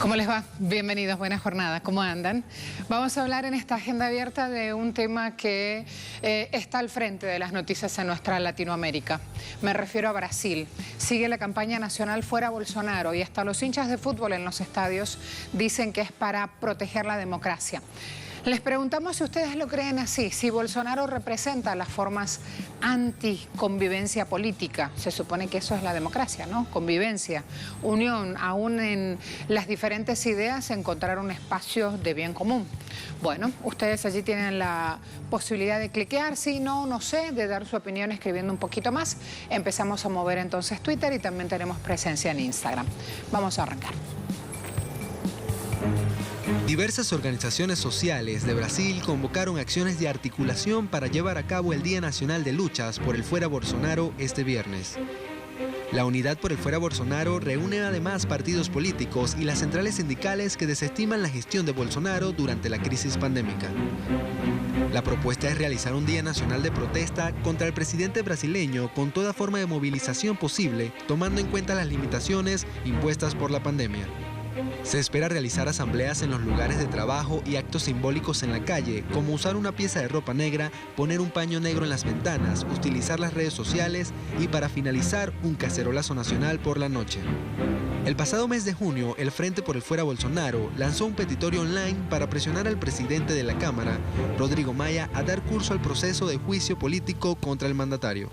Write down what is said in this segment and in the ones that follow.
¿Cómo les va? Bienvenidos, buena jornada. ¿Cómo andan? Vamos a hablar en esta agenda abierta de un tema que está al frente de las noticias en nuestra Latinoamérica. Me refiero a Brasil. Sigue la campaña nacional Fuera Bolsonaro y hasta los hinchas de fútbol en los estadios dicen que es para proteger la democracia. Les preguntamos si ustedes lo creen así, si Bolsonaro representa las formas anticonvivencia política. Se supone que eso es la democracia, ¿no? Convivencia, unión, aún en las diferentes ideas encontrar un espacio de bien común. Bueno, ustedes allí tienen la posibilidad de cliquear, sí, no sé, de dar su opinión escribiendo un poquito más. Empezamos a mover entonces Twitter y también tenemos presencia en Instagram. Vamos a arrancar. Diversas organizaciones sociales de Brasil convocaron acciones de articulación para llevar a cabo el Día Nacional de Luchas por el Fuera Bolsonaro este viernes. La Unidad por el Fuera Bolsonaro reúne además partidos políticos y las centrales sindicales que desestiman la gestión de Bolsonaro durante la crisis pandémica. La propuesta es realizar un Día Nacional de Protesta contra el presidente brasileño con toda forma de movilización posible, tomando en cuenta las limitaciones impuestas por la pandemia. Se espera realizar asambleas en los lugares de trabajo y actos simbólicos en la calle, como usar una pieza de ropa negra, poner un paño negro en las ventanas, utilizar las redes sociales y, para finalizar, un cacerolazo nacional por la noche. El pasado mes de junio, el Frente por el Fuera Bolsonaro lanzó un petitorio online para presionar al presidente de la Cámara, Rodrigo Maia, a dar curso al proceso de juicio político contra el mandatario.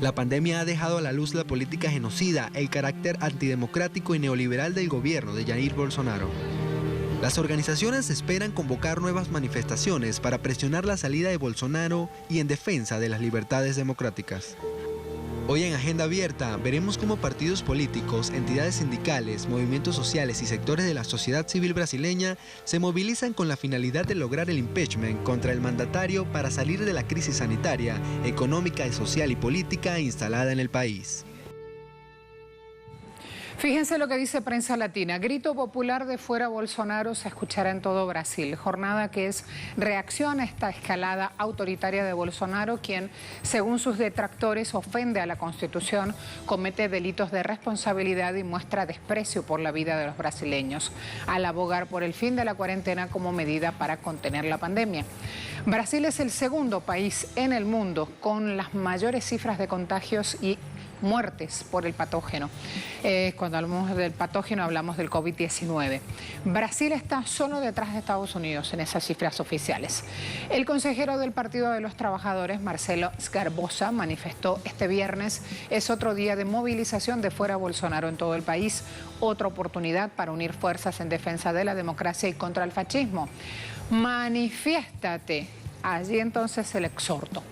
La pandemia ha dejado a la luz la política genocida, el carácter antidemocrático y neoliberal del gobierno de Jair Bolsonaro. Las organizaciones esperan convocar nuevas manifestaciones para presionar la salida de Bolsonaro y en defensa de las libertades democráticas. Hoy en Agenda Abierta veremos cómo partidos políticos, entidades sindicales, movimientos sociales y sectores de la sociedad civil brasileña se movilizan con la finalidad de lograr el impeachment contra el mandatario para salir de la crisis sanitaria, económica, social y política instalada en el país. Fíjense lo que dice Prensa Latina. Grito popular de Fuera Bolsonaro se escuchará en todo Brasil. Jornada que es reacción a esta escalada autoritaria de Bolsonaro, quien, según sus detractores, ofende a la Constitución, comete delitos de responsabilidad y muestra desprecio por la vida de los brasileños, al abogar por el fin de la cuarentena como medida para contener la pandemia. Brasil es el segundo país en el mundo con las mayores cifras de contagios y muertes por el patógeno. Cuando hablamos del patógeno hablamos del COVID-19. Brasil está solo detrás de Estados Unidos en esas cifras oficiales. El consejero del Partido de los Trabajadores, Marcelo Scarbosa, manifestó este viernes: es otro día de movilización de Fuera Bolsonaro en todo el país, otra oportunidad para unir fuerzas en defensa de la democracia y contra el fascismo. Manifiéstate. Allí entonces el exhorto.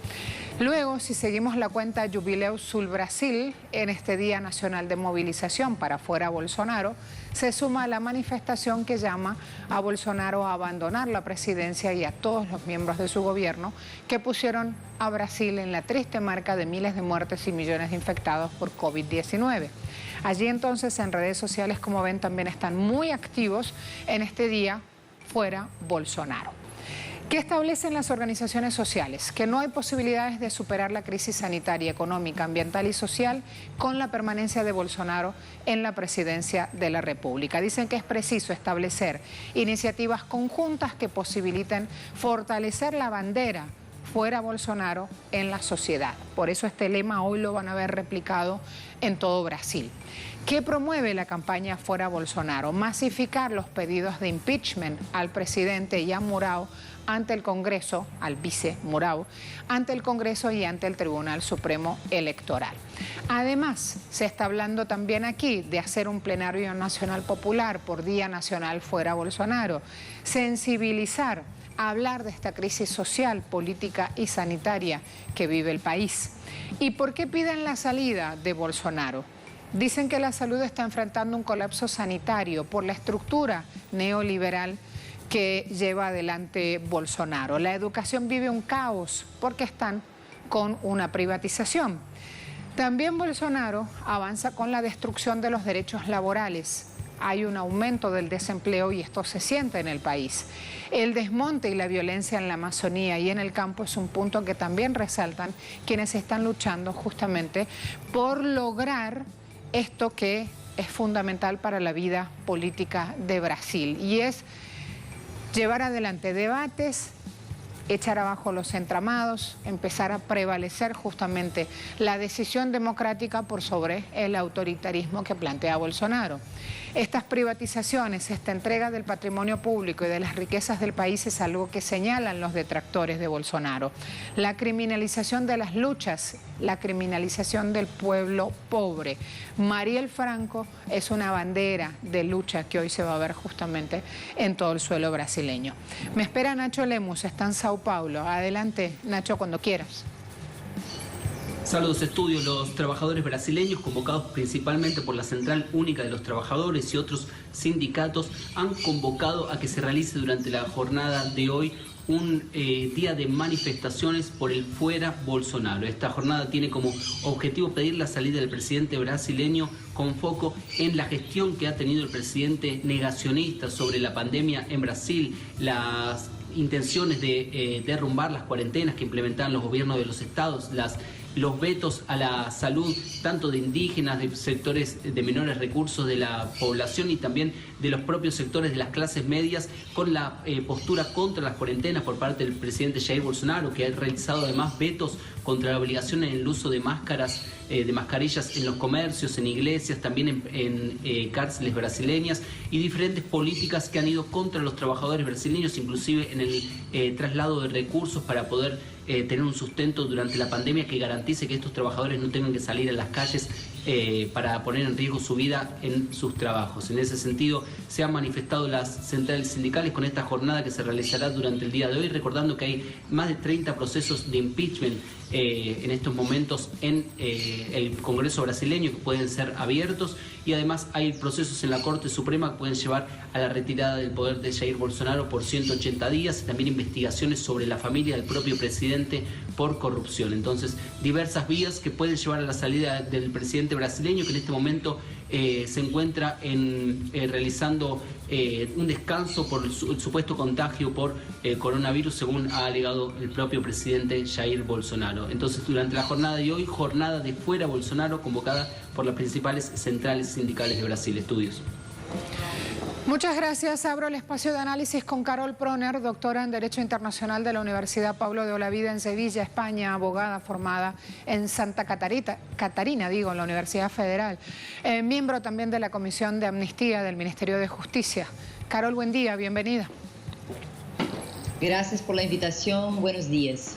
Luego, si seguimos la cuenta Jubileu Sul Brasil, en este Día Nacional de Movilización para Fuera Bolsonaro, se suma a la manifestación que llama a Bolsonaro a abandonar la presidencia y a todos los miembros de su gobierno que pusieron a Brasil en la triste marca de miles de muertes y millones de infectados por COVID-19. Allí entonces en redes sociales, como ven, también están muy activos en este Día Fuera Bolsonaro. ¿Qué establecen las organizaciones sociales? Que no hay posibilidades de superar la crisis sanitaria, económica, ambiental y social con la permanencia de Bolsonaro en la presidencia de la República. Dicen que es preciso establecer iniciativas conjuntas que posibiliten fortalecer la bandera Fuera Bolsonaro en la sociedad. Por eso este lema hoy lo van a ver replicado en todo Brasil. ¿Qué promueve la campaña Fuera Bolsonaro? Masificar los pedidos de impeachment al presidente y a Mourão ante el Congreso, al vice Mourão, ante el Congreso y ante el Tribunal Supremo Electoral. Además, se está hablando también aquí de hacer un plenario nacional popular por Día Nacional Fuera Bolsonaro, sensibilizar, hablar de esta crisis social, política y sanitaria que vive el país. ¿Y por qué piden la salida de Bolsonaro? Dicen que la salud está enfrentando un colapso sanitario por la estructura neoliberal que lleva adelante Bolsonaro. La educación vive un caos porque están con una privatización. También Bolsonaro avanza con la destrucción de los derechos laborales. Hay un aumento del desempleo y esto se siente en el país. El desmonte y la violencia en la Amazonía y en el campo es un punto que también resaltan quienes están luchando justamente por lograr esto que es fundamental para la vida política de Brasil y es llevar adelante debates, echar abajo los entramados, empezar a prevalecer justamente la decisión democrática por sobre el autoritarismo que plantea Bolsonaro. Estas privatizaciones, esta entrega del patrimonio público y de las riquezas del país es algo que señalan los detractores de Bolsonaro. La criminalización de las luchas, la criminalización del pueblo pobre. Mariel Franco es una bandera de lucha que hoy se va a ver justamente en todo el suelo brasileño. Me espera Nacho Lemus, está en Sao Paulo. Adelante, Nacho, cuando quieras. Saludos, estudios. Los trabajadores brasileños, convocados principalmente por la Central Única de los Trabajadores y otros sindicatos, han convocado a que se realice durante la jornada de hoy un día de manifestaciones por el fuera Bolsonaro. Esta jornada tiene como objetivo pedir la salida del presidente brasileño con foco en la gestión que ha tenido el presidente negacionista sobre la pandemia en Brasil, las intenciones de derrumbar las cuarentenas que implementaban los gobiernos de los estados, los vetos a la salud tanto de indígenas, de sectores de menores recursos de la población y también de los propios sectores de las clases medias, con la postura contra las cuarentenas por parte del presidente Jair Bolsonaro, que ha realizado además vetos contra la obligación en el uso de máscaras, de mascarillas en los comercios, en iglesias, también en cárceles brasileñas, y diferentes políticas que han ido contra los trabajadores brasileños, inclusive en el traslado de recursos para poder tener un sustento durante la pandemia que garantice que estos trabajadores no tengan que salir a las calles para poner en riesgo su vida en sus trabajos. En ese sentido, se han manifestado las centrales sindicales con esta jornada que se realizará durante el día de hoy, recordando que hay más de 30 procesos de impeachment en estos momentos en el Congreso brasileño que pueden ser abiertos, y además hay procesos en la Corte Suprema que pueden llevar a la retirada del poder de Jair Bolsonaro por 180 días, y también investigaciones sobre la familia del propio presidente por corrupción. Entonces, diversas vías que pueden llevar a la salida del presidente brasileño, que en este momento se encuentra realizando un descanso por el supuesto contagio por coronavirus, según ha alegado el propio presidente Jair Bolsonaro. Entonces, durante la jornada de hoy, jornada de fuera Bolsonaro, convocada por las principales centrales sindicales de Brasil. Estudios. Muchas gracias. Abro el espacio de análisis con Carol Proner, doctora en Derecho Internacional de la Universidad Pablo de Olavide en Sevilla, España, abogada formada en Santa Catarina, en la Universidad Federal, miembro también de la Comisión de Amnistía del Ministerio de Justicia. Carol, buen día, bienvenida. Gracias por la invitación, buenos días.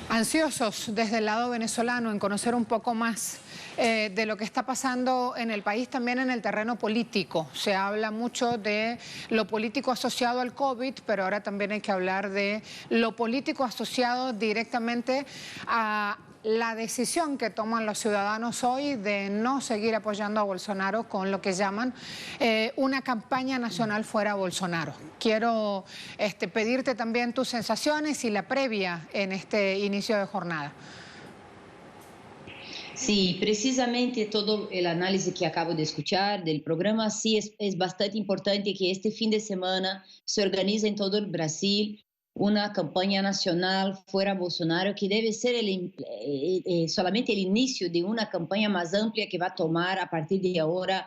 Ansiosos desde el lado venezolano en conocer un poco más de lo que está pasando en el país, también en el terreno político. Se habla mucho de lo político asociado al COVID, pero ahora también hay que hablar de lo político asociado directamente a la decisión que toman los ciudadanos hoy de no seguir apoyando a Bolsonaro con lo que llaman una campaña nacional fuera Bolsonaro. Quiero pedirte también tus sensaciones y la previa en este inicio de jornada. Sí, precisamente todo el análisis que acabo de escuchar del programa, sí es bastante importante que este fin de semana se organice en todo el Brasil una campaña nacional fuera Bolsonaro, que debe ser solamente el inicio de una campaña más amplia que va a tomar a partir de ahora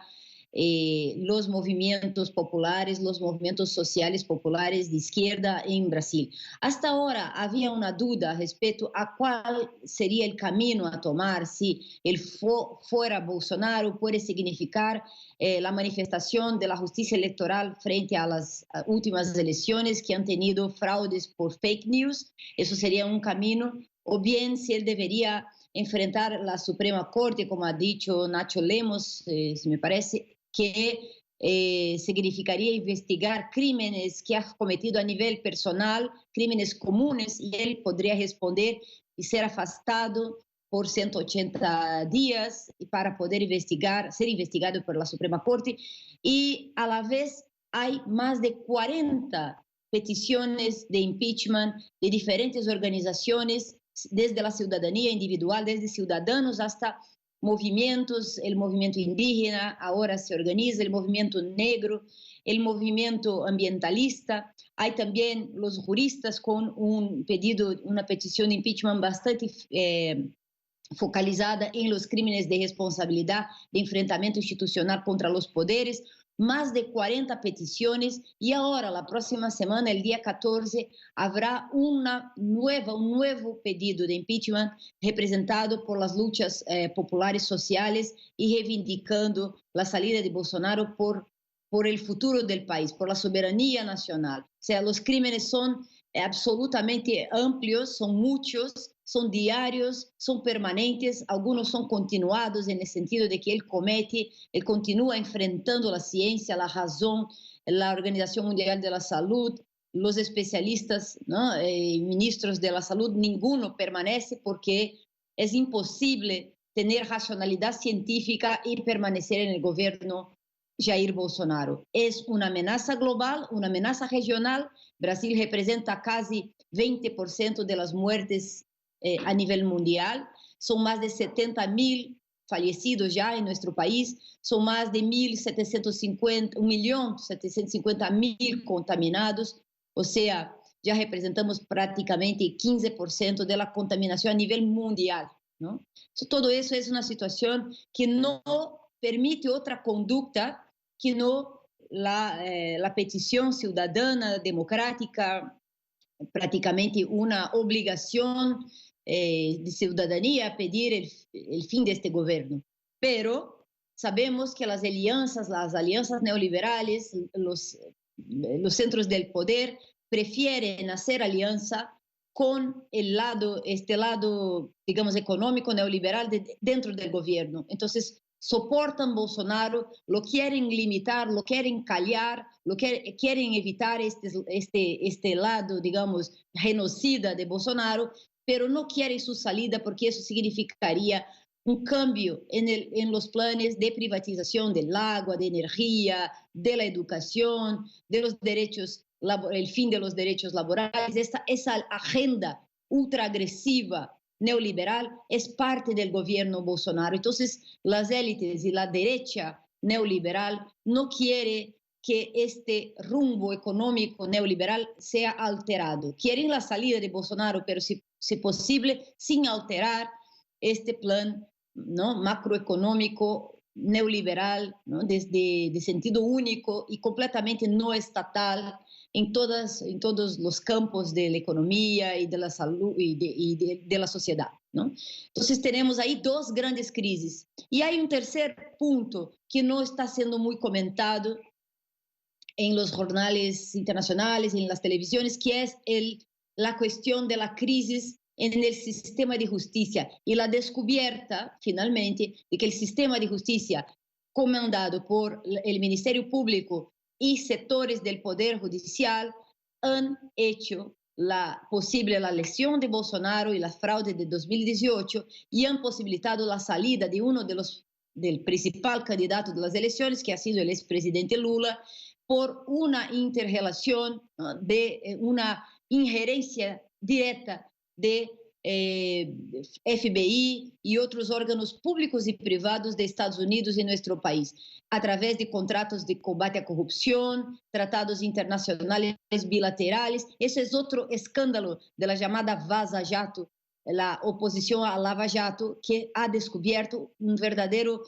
los movimientos populares, los movimientos sociales populares de izquierda en Brasil. Hasta ahora había una duda respecto a cuál sería el camino a tomar, si el fuera Bolsonaro puede significar la manifestación de la justicia electoral frente a las últimas elecciones que han tenido fraudes por fake news. Eso sería un camino, o bien si él debería enfrentar la Suprema Corte, como ha dicho Nacho Lemus, si me parece, que significaría investigar crímenes que ha cometido a nivel personal, crímenes comunes, y él podría responder y ser afastado por 180 días para poder ser investigado por la Suprema Corte. Y a la vez hay más de 40 peticiones de impeachment de diferentes organizaciones, desde la ciudadanía individual, desde ciudadanos hasta movimientos, el movimiento indígena ahora se organiza, el movimiento negro, el movimiento ambientalista. Hay también los juristas con un pedido, una petición de impeachment bastante focalizada en los crímenes de responsabilidad de enfrentamiento institucional contra los poderes, más de 40 peticiones y ahora, la próxima semana, el día 14, habrá un nuevo pedido de impeachment representado por las luchas populares sociales y reivindicando la salida de Bolsonaro por el futuro del país, por la soberanía nacional. O sea, los crímenes son absolutamente amplios, son muchos, son diarios, son permanentes, algunos son continuados en el sentido de que él continúa enfrentando la ciencia, la razón, la Organización Mundial de la Salud, los especialistas, ¿no? Ministros de la salud, ninguno permanece porque es imposible tener racionalidad científica y permanecer en el gobierno Jair Bolsonaro. Es una amenaza global, una amenaza regional. Brasil representa casi 20% de las muertes a nivel mundial. Son más de 70.000 fallecidos ya en nuestro país. Son más de 1.750.000 contaminados. O sea, ya representamos prácticamente 15% de la contaminación a nivel mundial, ¿no? Todo eso es una situación que no permite otra conducta que no la petición ciudadana, democrática, prácticamente una obligación de ciudadanía pedir el fin de este gobierno. Pero sabemos que las alianzas neoliberales, los centros del poder prefieren hacer alianza con este lado, digamos, económico neoliberal dentro del gobierno. Entonces, soportan Bolsonaro, lo quieren limitar, lo quieren callar, quieren evitar este lado, digamos, genocida de Bolsonaro, pero no quieren su salida porque eso significaría un cambio en los planes de privatización del agua, de energía, de la educación, de los derechos, el fin de los derechos laborales. Esa agenda ultraagresiva neoliberal es parte del gobierno Bolsonaro. Entonces, las élites y la derecha neoliberal no quiere que este rumbo económico neoliberal sea alterado. Quieren la salida de Bolsonaro, pero si posible, sin alterar este plan, ¿no?, macroeconómico neoliberal, ¿no?, de sentido único y completamente no estatal en todos los campos de la economía y de la salud y de la sociedad, ¿no? Entonces tenemos ahí dos grandes crisis. Y hay un tercer punto que no está siendo muy comentado en los jornales internacionales, en las televisiones, que es la cuestión de la crisis en el sistema de justicia y la descubierta, finalmente, de que el sistema de justicia comandado por el Ministerio Público y sectores del Poder Judicial han hecho posible la elección de Bolsonaro y la fraude de 2018 y han posibilitado la salida de del principal candidato de las elecciones, que ha sido el expresidente Lula, por una interrelación, de una injerencia directa de FBI y otros órganos públicos y privados de Estados Unidos y nuestro país, a través de contratos de combate a corrupción, tratados internacionales bilaterales. Ese es otro escándalo de la llamada Vaza Jato, la oposición a Lava Jato, que ha descubierto un verdadero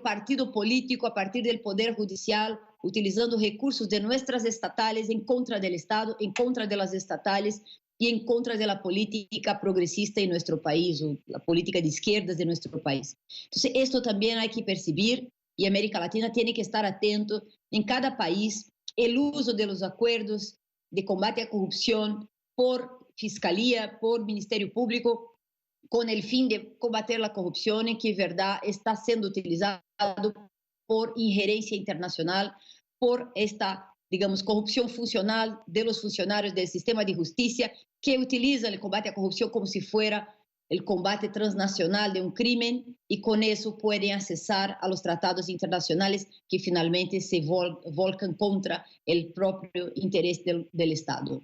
partido político a partir del Poder Judicial, utilizando recursos de nuestras estatales en contra del Estado, en contra de las estatales y en contra de la política progresista en nuestro país, o la política de izquierdas de nuestro país. Entonces, esto también hay que percibir y América Latina tiene que estar atento en cada país el uso de los acuerdos de combate a corrupción por Fiscalía, por Ministerio Público, con el fin de combater la corrupción y que, verdad, está siendo utilizado por injerencia internacional, por esta, digamos, corrupción funcional de los funcionarios del sistema de justicia que utilizan el combate a corrupción como si fuera el combate transnacional de un crimen y con eso pueden accesar a los tratados internacionales que finalmente se volcan contra el propio interés del Estado.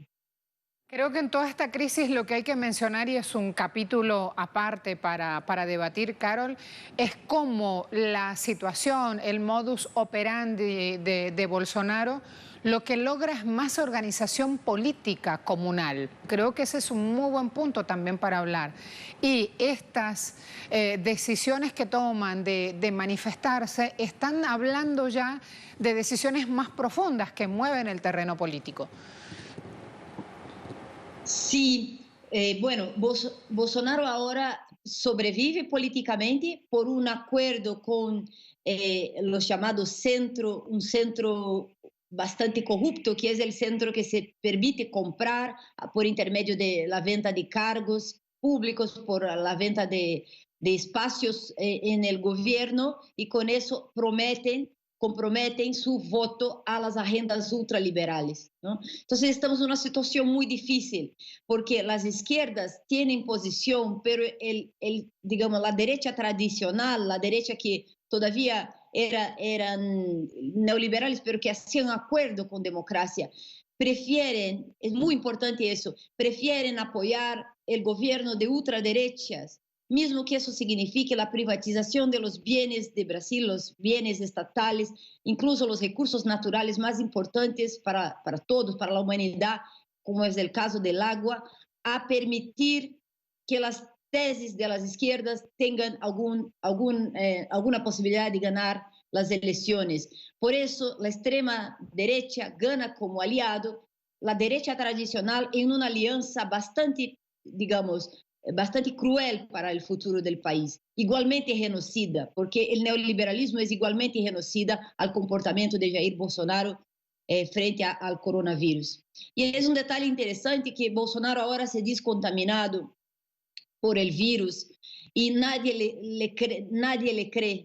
Creo que en toda esta crisis lo que hay que mencionar, y es un capítulo aparte para debatir, Carol, es cómo la situación, el modus operandi de Bolsonaro, lo que logra es más organización política comunal. Creo que ese es un muy buen punto también para hablar. Y estas decisiones que toman de manifestarse están hablando ya de decisiones más profundas que mueven el terreno político. Sí, bueno, Bolsonaro ahora sobrevive políticamente por un acuerdo con los llamados centro, un centro bastante corrupto, que es el centro que se permite comprar por intermedio de la venta de cargos públicos, por la venta de espacios en el gobierno, y con eso comprometen su voto a las agendas ultraliberales, ¿no? Entonces estamos en una situación muy difícil, porque las izquierdas tienen posición, pero digamos, la derecha tradicional, la derecha que todavía eran neoliberales, pero que hacían acuerdo con democracia, prefieren, es muy importante eso, prefieren apoyar el gobierno de ultraderechas, mismo que eso signifique la privatización de los bienes de Brasil, los bienes estatales, incluso los recursos naturales más importantes para todos, para la humanidad, como es el caso del agua, a permitir que las tesis de las izquierdas tengan alguna posibilidad de ganar las elecciones. Por eso la extrema derecha gana como aliado la derecha tradicional en una alianza bastante, digamos, bastante cruel para el futuro del país, igualmente genocida, porque el neoliberalismo es igualmente genocida al comportamiento de Jair Bolsonaro frente al coronavirus. Y es un detalle interesante que Bolsonaro ahora se dice contaminado por el virus y nadie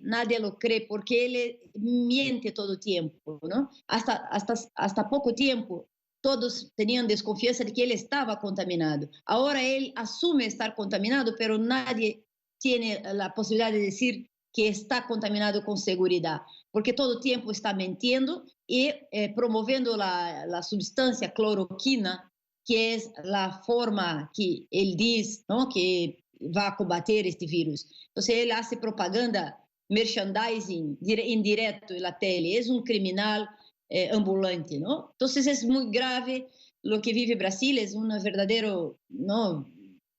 nadie lo cree porque él miente todo el tiempo, ¿no? Hasta poco tiempo todos tenían desconfianza de que él estaba contaminado. Ahora él asume estar contaminado, pero nadie tiene la posibilidad de decir que está contaminado con seguridad, porque todo el tiempo está mintiendo y promoviendo la sustancia cloroquina, que es la forma que él dice, ¿no?, que va a combater este virus. Entonces él hace propaganda, merchandising indirecto en la tele, es un criminal ambulante, ¿no? Entonces es muy grave lo que vive Brasil, es un verdadero, ¿no?,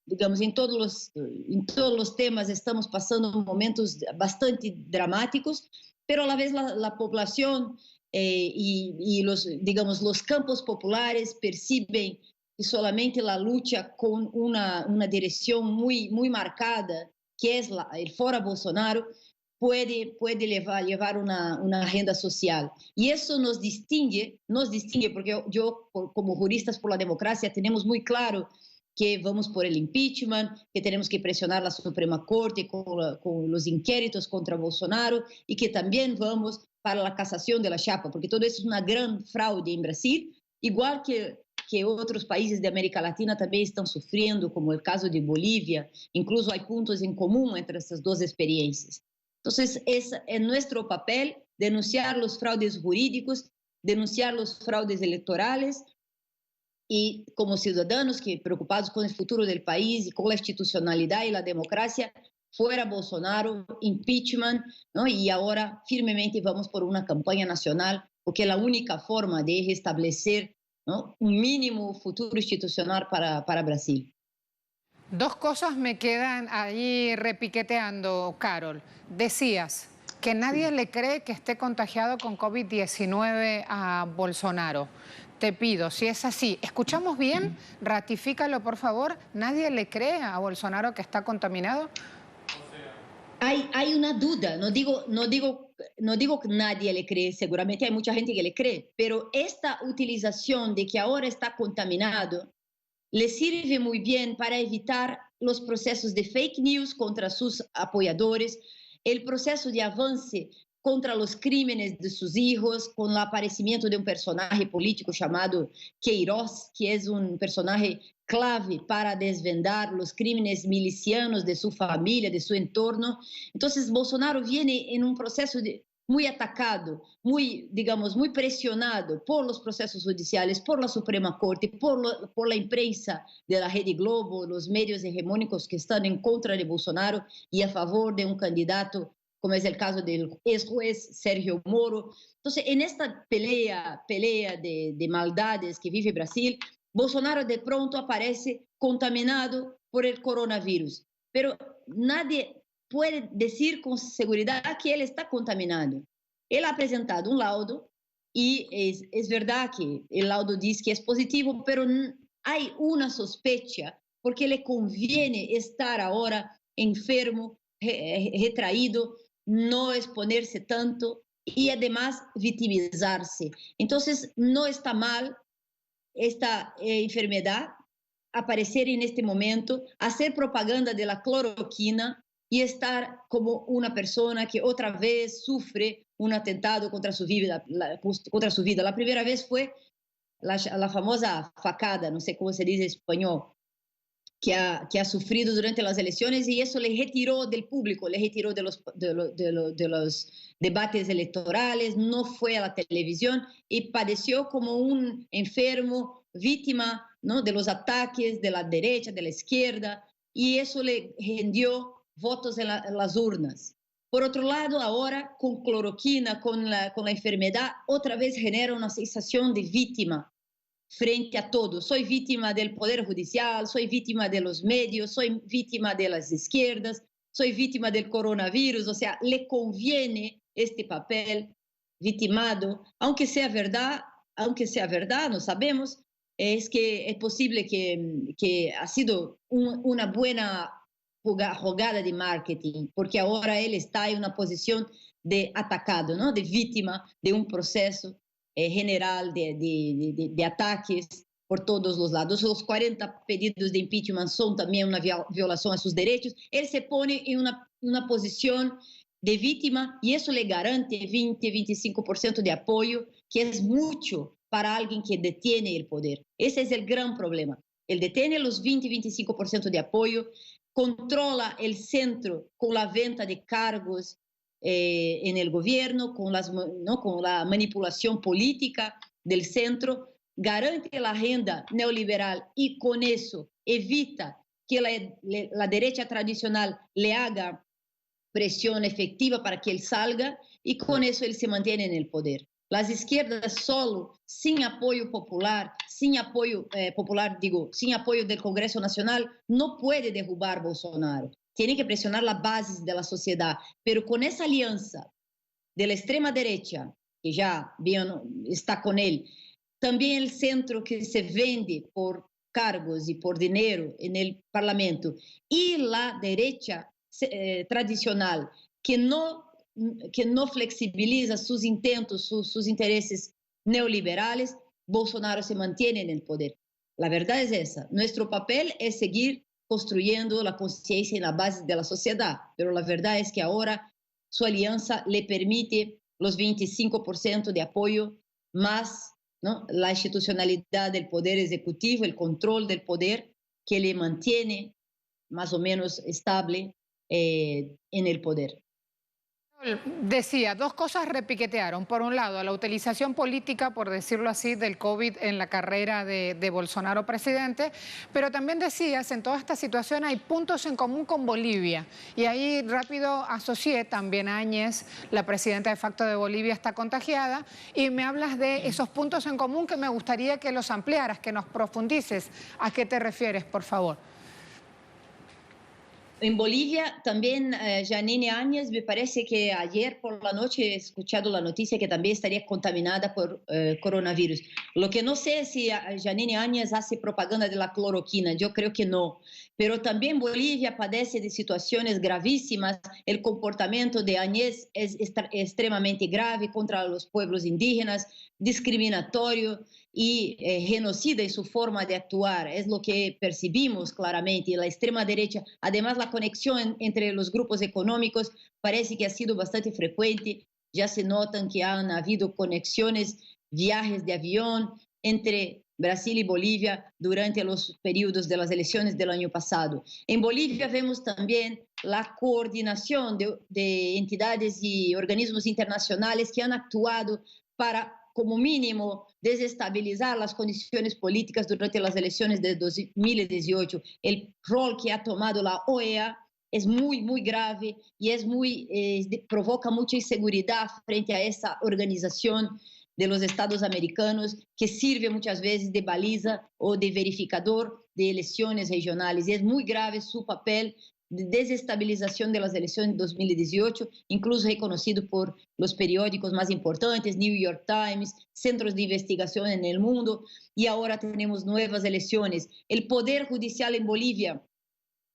digamos, en todos los temas estamos pasando momentos bastante dramáticos, pero a la vez la población y digamos, los campos populares perciben que solamente la lucha con una dirección muy marcada, que es el Fora Bolsonaro, puede llevar una agenda social. Y eso nos distingue porque yo, como juristas por la democracia, tenemos muy claro que vamos por el impeachment, que tenemos que presionar la Suprema Corte con los inquéritos contra Bolsonaro y que también vamos para la casación de la chapa, porque todo eso es una gran fraude en Brasil, igual que otros países de América Latina también están sufriendo, como el caso de Bolivia. Incluso hay puntos en común entre estas dos experiencias. Entonces, es nuestro papel denunciar los fraudes jurídicos, denunciar los fraudes electorales y como ciudadanos que preocupados con el futuro del país y con la institucionalidad y la democracia, fuera Bolsonaro, impeachment, ¿no? Y ahora firmemente vamos por una campaña nacional, porque es la única forma de restablecer, ¿no?, un mínimo futuro institucional para Brasil. Dos cosas me quedan ahí repiqueteando, Carol. Decías que nadie le cree que esté contagiado con COVID-19 a Bolsonaro. Te pido, si es así, ¿escuchamos bien? Ratifícalo, por favor. ¿Nadie le cree a Bolsonaro que está contaminado? Hay una duda, no digo que nadie le cree, seguramente hay mucha gente que le cree, pero esta utilización de que ahora está contaminado le sirve muy bien para evitar los procesos de fake news contra sus apoyadores, el proceso de avance contra los crímenes de sus hijos, con el aparecimiento de un personaje político llamado Queiroz, que es un personaje clave para desvendar los crímenes milicianos de su familia, de su entorno. Entonces, Bolsonaro viene en un proceso muy atacado, muy, digamos, muy presionado por los procesos judiciales, por la Suprema Corte, por la imprensa de la Rede Globo, los medios hegemónicos que están en contra de Bolsonaro y a favor de un candidato, como es el caso del ex juez Sergio Moro. Entonces, en esta pelea de maldades que vive Brasil, Bolsonaro de pronto aparece contaminado por el coronavirus, pero nadie puede decir con seguridad que él está contaminado. Él ha presentado un laudo y es verdad que el laudo dice que es positivo, pero hay una sospecha porque le conviene estar ahora enfermo, retraído, no exponerse tanto y además victimizarse. Entonces, no está mal esta enfermedad aparecer en este momento, hacer propaganda de la cloroquina y estar como una persona que otra vez sufre un atentado contra su vida. La primera vez fue la famosa facada, no sé cómo se dice en español, que ha sufrido durante las elecciones y eso le retiró del público, le retiró de los debates electorales, no fue a la televisión y padeció como un enfermo, víctima, ¿no?, de los ataques de la derecha, de la izquierda, y eso le rendió votos en las urnas. Por otro lado, ahora con cloroquina, con la enfermedad, otra vez genera una sensación de víctima frente a todo. Soy víctima del Poder Judicial, soy víctima de los medios, soy víctima de las izquierdas, soy víctima del coronavirus. O sea, le conviene este papel victimado, aunque sea verdad, no sabemos. Es que es posible que ha sido una buena jugada de marketing, porque ahora él está en una posición de atacado, ¿no?, de víctima de un proceso general de ataques por todos los lados. Los 40 pedidos de impeachment son también una violación a sus derechos. Él se pone en una posición de víctima y eso le garante 20-25% de apoyo, que es mucho para alguien que detiene el poder. Ese es el gran problema. Él detiene los 20-25% de apoyo, controla el centro con la venta de cargos en el gobierno, con la manipulación política del centro, garante la agenda neoliberal y con eso evita que la derecha tradicional le haga presión efectiva para que él salga y con eso él se mantiene en el poder. Las izquierdas solo, sin apoyo popular, sin apoyo del Congreso Nacional, no puede derrubar Bolsonaro. Tiene que presionar las bases de la sociedad, pero con esa alianza de la extrema derecha, que ya bien está con él, también el centro que se vende por cargos y por dinero en el Parlamento, y la derecha tradicional, que no flexibiliza sus intentos, sus intereses neoliberales, Bolsonaro se mantiene en el poder. La verdad es esa. Nuestro papel es seguir construyendo la conciencia en la base de la sociedad, pero la verdad es que ahora su alianza le permite los 25% de apoyo más, ¿no?, la institucionalidad del poder ejecutivo, el control del poder que le mantiene más o menos estable en el poder. Decía, dos cosas repiquetearon. Por un lado, la utilización política, por decirlo así, del COVID en la carrera de Bolsonaro presidente, pero también decías, en toda esta situación hay puntos en común con Bolivia. Y ahí rápido asocié también a Áñez, la presidenta de facto de Bolivia, está contagiada, y me hablas de esos puntos en común que me gustaría que los ampliaras, que nos profundices. ¿A qué te refieres, por favor? En Bolivia también Janine Áñez, me parece que ayer por la noche he escuchado la noticia que también estaría contaminada por coronavirus. Lo que no sé es si Janine Áñez hace propaganda de la cloroquina, yo creo que no. Pero también Bolivia padece de situaciones gravísimas. El comportamiento de Áñez es extremadamente grave contra los pueblos indígenas, discriminatorio y genocida en su forma de actuar. Es lo que percibimos claramente. La extrema derecha, además la conexión entre los grupos económicos parece que ha sido bastante frecuente. Ya se notan que han habido conexiones, viajes de avión entre Brasil y Bolivia durante los periodos de las elecciones del año pasado. En Bolivia vemos también la coordinación de entidades y organismos internacionales que han actuado para, como mínimo, desestabilizar las condiciones políticas durante las elecciones de 2018. El rol que ha tomado la OEA es muy, muy grave y provoca mucha inseguridad frente a esa organización de los Estados americanos, que sirve muchas veces de baliza o de verificador de elecciones regionales. Y es muy grave su papel de desestabilización de las elecciones de 2018, incluso reconocido por los periódicos más importantes, New York Times, centros de investigación en el mundo, y ahora tenemos nuevas elecciones. El Poder Judicial en Bolivia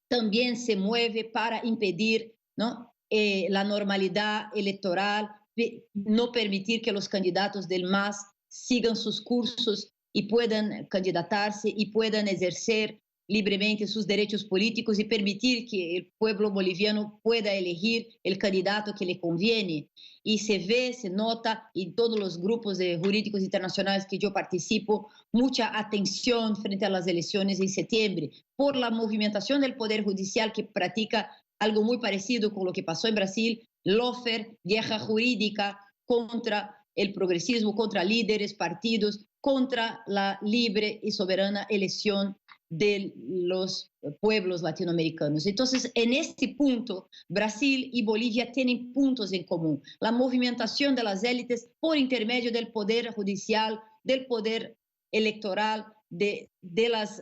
también se mueve para impedir, ¿no?, la normalidad electoral, no permitir que los candidatos del MAS sigan sus cursos y puedan candidatarse y puedan ejercer libremente sus derechos políticos y permitir que el pueblo boliviano pueda elegir el candidato que le conviene. Y se ve, se nota en todos los grupos de jurídicos internacionales que yo participo, mucha atención frente a las elecciones en septiembre, por la movimentación del Poder Judicial que practica algo muy parecido con lo que pasó en Brasil, lawfare, guerra jurídica contra el progresismo, contra líderes, partidos, contra la libre y soberana elección de los pueblos latinoamericanos. Entonces, en este punto, Brasil y Bolivia tienen puntos en común. La movimentación de las élites por intermedio del poder judicial, del poder electoral, de las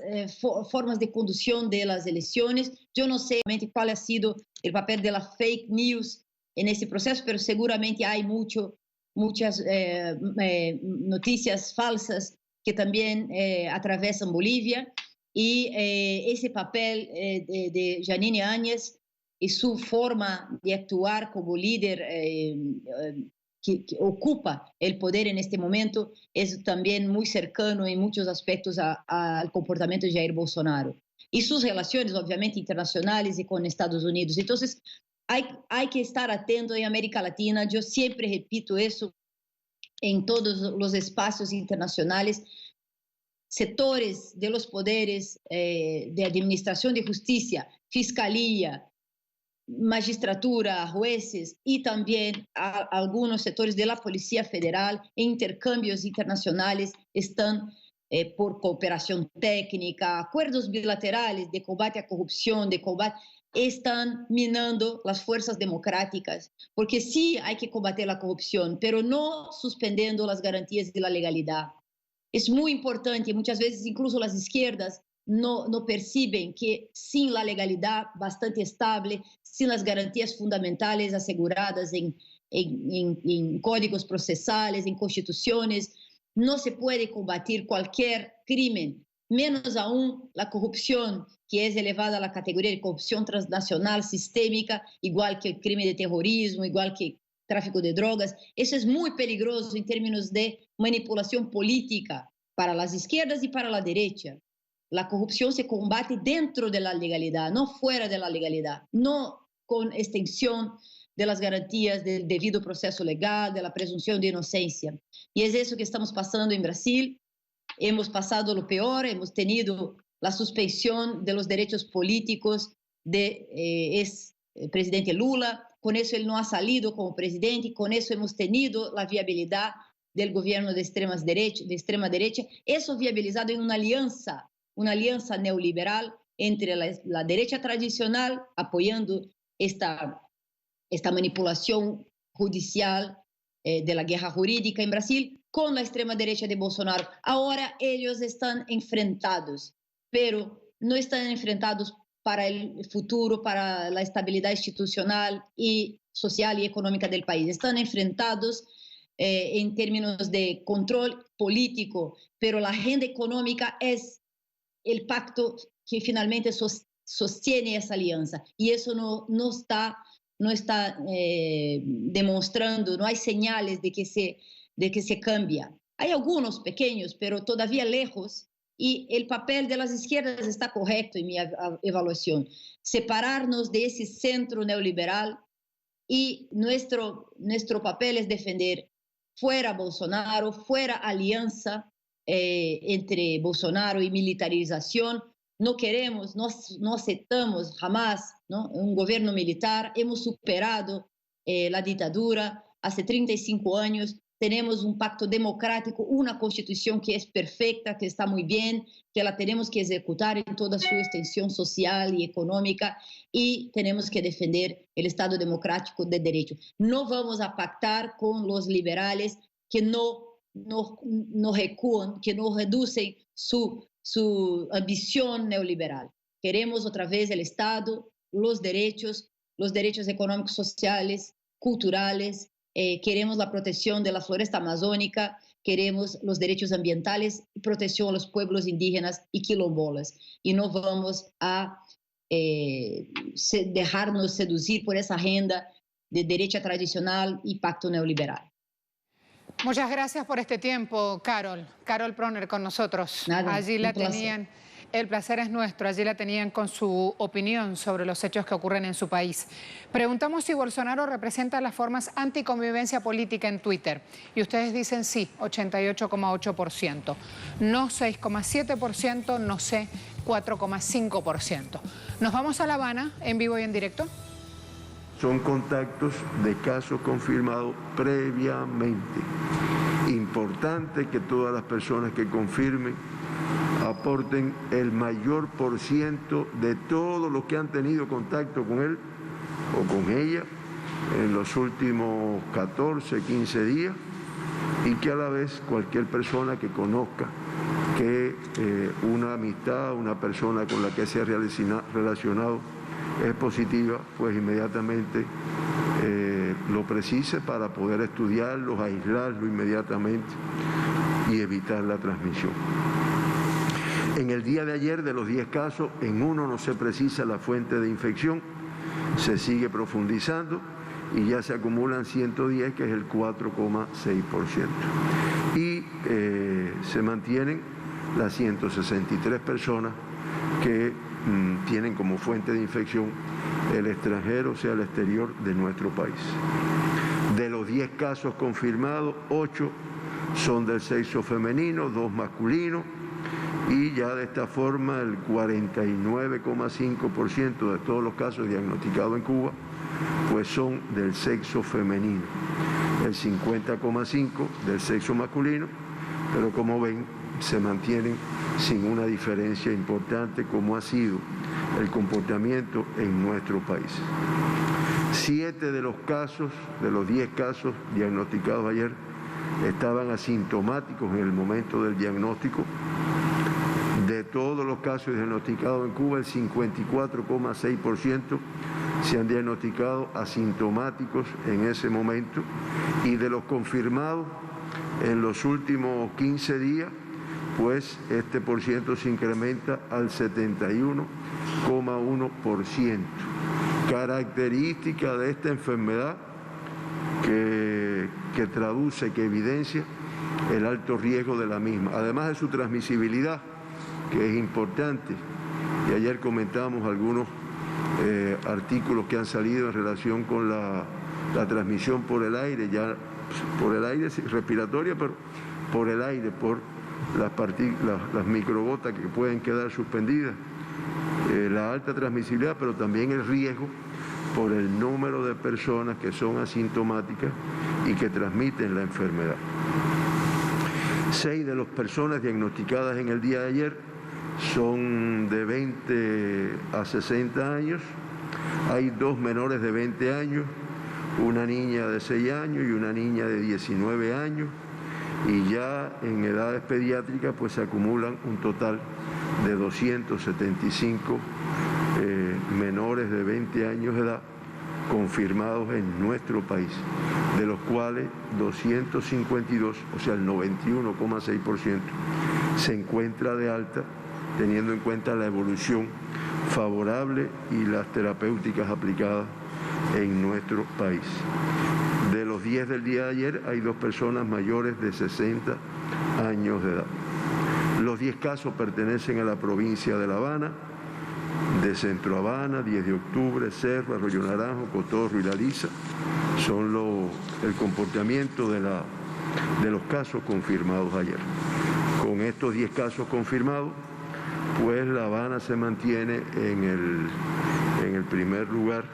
formas de conducción de las elecciones. Yo no sé cuál ha sido el papel de la fake news en ese proceso, pero seguramente hay muchas noticias falsas que también atravesan Bolivia. Y ese papel de Jeanine Áñez y su forma de actuar como líder que ocupa el poder en este momento es también muy cercano en muchos aspectos al comportamiento de Jair Bolsonaro. Y sus relaciones, obviamente, internacionales y con Estados Unidos. Entonces, hay que estar atento en América Latina. Yo siempre repito eso en todos los espacios internacionales. Sectores de los poderes de administración de justicia, fiscalía, magistratura, jueces y también algunos sectores de la Policía Federal en intercambios internacionales están por cooperación técnica, acuerdos bilaterales de combate a corrupción, están minando las fuerzas democráticas, porque sí hay que combater la corrupción, pero no suspendiendo las garantías de la legalidad. Es muy importante, muchas veces incluso las izquierdas no perciben que sin la legalidad bastante estable, sin las garantías fundamentales aseguradas en códigos procesales, en constituciones, no se puede combatir cualquier crimen, menos aún la corrupción, que es elevada a la categoría de corrupción transnacional sistémica, igual que el crimen de terrorismo, igual que tráfico de drogas. Eso es muy peligroso en términos de manipulación política para las izquierdas y para la derecha. La corrupción se combate dentro de la legalidad, no fuera de la legalidad, no con extensión de las garantías del debido proceso legal, de la presunción de inocencia. Y es eso que estamos pasando en Brasil. Hemos pasado lo peor, hemos tenido la suspensión de los derechos políticos de presidente Lula. Con eso él no ha salido como presidente y con eso hemos tenido la viabilidad del gobierno de extrema derecha. Eso viabilizado en una alianza neoliberal entre la derecha tradicional, apoyando esta manipulación judicial de la guerra jurídica en Brasil, con la extrema derecha de Bolsonaro. Ahora ellos están enfrentados, pero no están enfrentados para el futuro, para la estabilidad institucional y social y económica del país. Están enfrentados en términos de control político, pero la agenda económica es el pacto que finalmente sostiene esa alianza. Y eso no está demostrando, no hay señales de que se cambia. Hay algunos pequeños, pero todavía lejos, y el papel de las izquierdas está correcto en mi evaluación. Separarnos de ese centro neoliberal y nuestro papel es defender fuera Bolsonaro, fuera alianza entre Bolsonaro y militarización. No queremos, no aceptamos jamás, ¿no?, un gobierno militar. Hemos superado la dictadura hace 35 años. Tenemos un pacto democrático, una constitución que es perfecta, que está muy bien, que la tenemos que ejecutar en toda su extensión social y económica, y tenemos que defender el Estado democrático de derecho. No vamos a pactar con los liberales que no recúan, que no reducen su ambición neoliberal. Queremos otra vez el Estado, los derechos económicos, sociales, culturales. Queremos la protección de la floresta amazónica, queremos los derechos ambientales y protección a los pueblos indígenas y quilombolas. Y no vamos a dejarnos seducir por esa agenda de derecha tradicional y pacto neoliberal. Muchas gracias por este tiempo, Carol. Carol Proner con nosotros. Nada, allí la tenían. El placer es nuestro. Allí la tenían con su opinión sobre los hechos que ocurren en su país. Preguntamos si Bolsonaro representa las formas anticonvivencia política en Twitter. Y ustedes dicen sí, 88,8%. No 6,7%, no sé, 4,5%. Nos vamos a La Habana, en vivo y en directo. Son contactos de casos confirmados previamente. Importante que todas las personas que confirmen aporten el mayor por ciento de todos los que han tenido contacto con él o con ella en los últimos 14, 15 días, y que a la vez cualquier persona que conozca que una amistad, una persona con la que se ha relacionado es positiva, pues inmediatamente lo precise para poder estudiarlo, aislarlo inmediatamente y evitar la transmisión. En el día de ayer, de los 10 casos, en uno no se precisa la fuente de infección, se sigue profundizando y ya se acumulan 110, que es el 4,6%. Y se mantienen las 163 personas que tienen como fuente de infección el extranjero, o sea, el exterior de nuestro país. De los 10 casos confirmados, 8 son del sexo femenino, 2 masculinos, y ya de esta forma el 49,5% de todos los casos diagnosticados en Cuba pues son del sexo femenino, el 50,5% del sexo masculino, pero como ven se mantienen sin una diferencia importante como ha sido el comportamiento en nuestro país. 7 de los casos, de los 10 casos diagnosticados ayer, estaban asintomáticos en el momento del diagnóstico. De todos los casos diagnosticados en Cuba, el 54,6% se han diagnosticado asintomáticos en ese momento, y de los confirmados en los últimos 15 días, pues este por ciento se incrementa al 71,1%. Característica de esta enfermedad que traduce, que evidencia el alto riesgo de la misma, además de su transmisibilidad, que es importante. Y ayer comentamos algunos artículos que han salido en relación con la transmisión por el aire, ya por el aire respiratoria, pero por el aire, por las microgotas que pueden quedar suspendidas, la alta transmisibilidad, pero también el riesgo por el número de personas que son asintomáticas y que transmiten la enfermedad. 6 de las personas diagnosticadas en el día de ayer son de 20 a 60 años, hay 2 menores de 20 años, una niña de 6 años y una niña de 19 años, y ya en edades pediátricas pues se acumulan un total de 275 menores de 20 años de edad confirmados en nuestro país, de los cuales 252, o sea el 91,6%, se encuentra de alta, teniendo en cuenta la evolución favorable y las terapéuticas aplicadas en nuestro país. De los 10 del día de ayer hay 2 personas mayores de 60 años de edad. Los 10 casos pertenecen a la provincia de La Habana, de Centro Habana, 10 de octubre, Cerro, Arroyo Naranjo, Cotorro y La Lisa. Son el comportamiento de los casos confirmados ayer. Con estos 10 casos confirmados, pues La Habana se mantiene en el primer lugar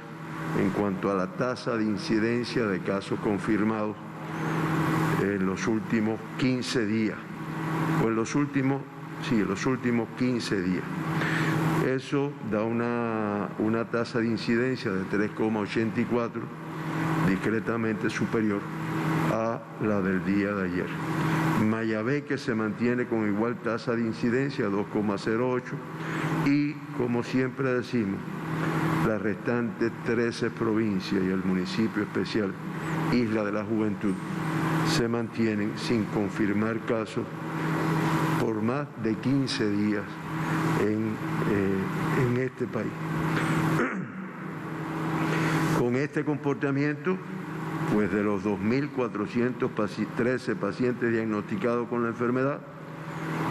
en cuanto a la tasa de incidencia de casos confirmados en los últimos 15 días, o en los últimos 15 días. Eso da una tasa de incidencia de 3,84, discretamente superior a la del día de ayer. Mayabeque se mantiene con igual tasa de incidencia, 2,08, y como siempre decimos, las restantes 13 provincias y el municipio especial Isla de la Juventud se mantienen sin confirmar casos por más de 15 días en este país. Con este comportamiento, pues de los 2.413 pacientes diagnosticados con la enfermedad,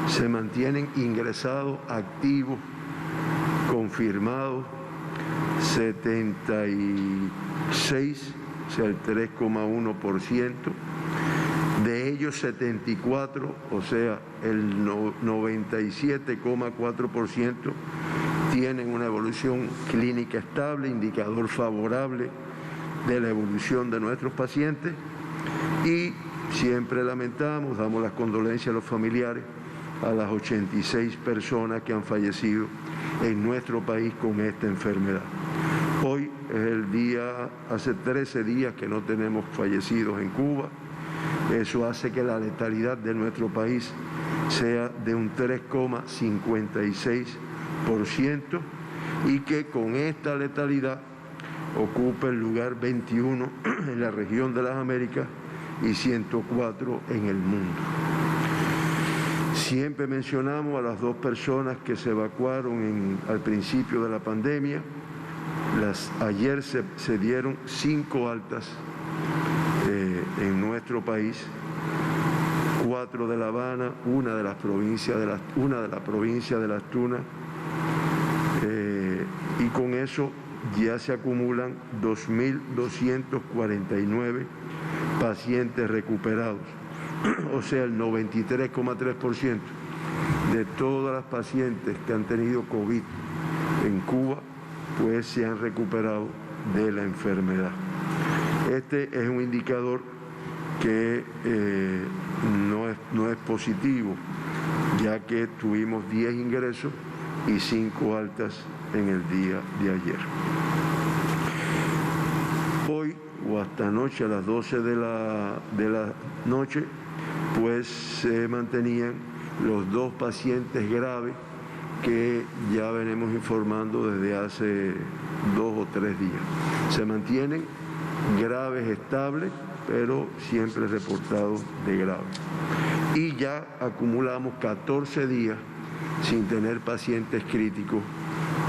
se mantienen ingresados, activos, confirmados, 76, o sea, el 3,1%. De ellos 74, o sea, el 97,4% tienen una evolución clínica estable, indicador favorable de la evolución de nuestros pacientes, y siempre lamentamos, damos las condolencias a los familiares, a las 86 personas que han fallecido en nuestro país con esta enfermedad. Hoy es el día, hace 13 días que no tenemos fallecidos en Cuba. Eso hace que la letalidad de nuestro país sea de un 3,56% y que con esta letalidad ocupa el lugar 21 en la región de las Américas y 104 en el mundo. Siempre mencionamos a las 2 personas que se evacuaron al principio de la pandemia. Ayer se dieron 5 altas en nuestro país, 4 de La Habana, una de la provincia de Las Tunas, y con eso ya se acumulan 2.249 pacientes recuperados, o sea, el 93,3% de todas las pacientes que han tenido COVID en Cuba, pues se han recuperado de la enfermedad. Este es un indicador que no es positivo, ya que tuvimos 10 ingresos y 5 altas en el día de ayer. Hoy o hasta anoche a las 12 de la noche, pues se mantenían los 2 pacientes graves que ya venimos informando desde hace 2 o 3 días. Se mantienen graves, estables, pero siempre reportados de graves. Y ya acumulamos 14 días sin tener pacientes críticos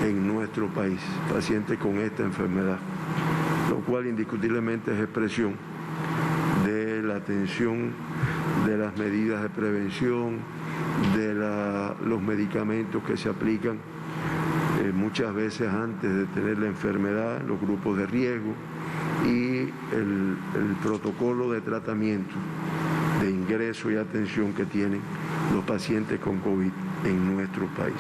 en nuestro país, pacientes con esta enfermedad, lo cual indiscutiblemente es expresión de la atención, de las medidas de prevención, de los medicamentos que se aplican muchas veces antes de tener la enfermedad, los grupos de riesgo, y el protocolo de tratamiento, de ingreso y atención que tienen los pacientes con COVID en nuestro país.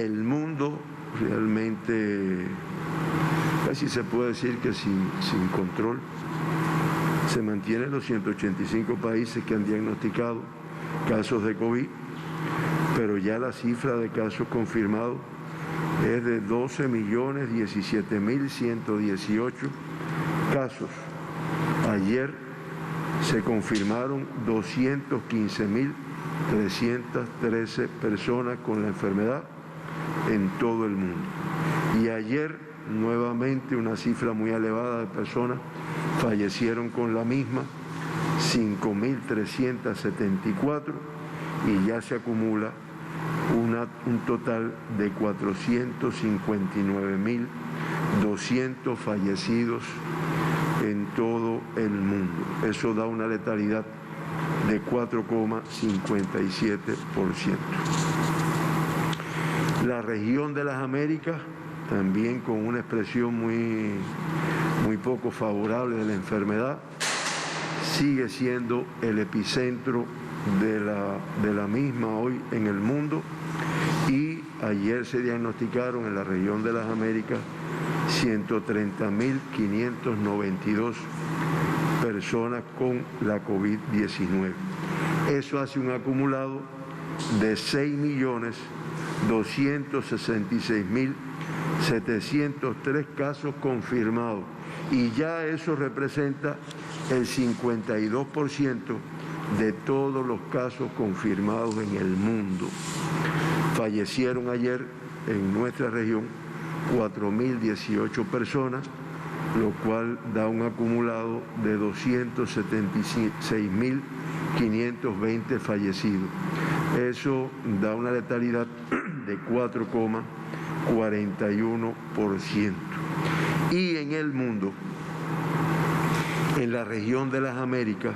El mundo realmente, casi se puede decir que sin control, se mantienen los 185 países que han diagnosticado casos de COVID, pero ya la cifra de casos confirmados es de 12.017.118 casos. Ayer se confirmaron 215.313 personas con la enfermedad en todo el mundo. Y ayer nuevamente una cifra muy elevada de personas fallecieron con la misma, 5.374, y ya se acumula un total de 459.200 fallecidos en todo el mundo. Eso da una letalidad de 4,57%. La región de las Américas, también con una expresión muy poco favorable de la enfermedad, sigue siendo el epicentro de la misma hoy en el mundo, y ayer se diagnosticaron en la región de las Américas 130.592 personas con la COVID-19. Eso hace un acumulado de 6.266.703 casos confirmados, y ya eso representa el 52% de todos los casos confirmados en el mundo. Fallecieron ayer en nuestra región 4.018 personas, lo cual da un acumulado de 276.520 fallecidos. Eso da una letalidad de 4,41%. Y en el mundo, en la región de las Américas,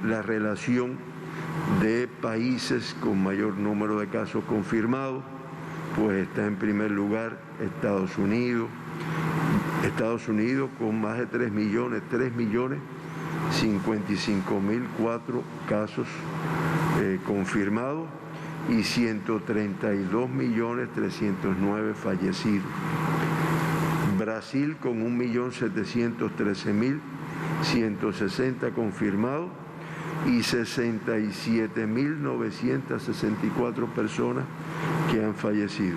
la relación de países con mayor número de casos confirmados, pues está en primer lugar Estados Unidos con más de 3.055.004 casos confirmados y 132.309.000 fallecidos. Brasil con 1.713.160 confirmados y 67.964 personas que han fallecido.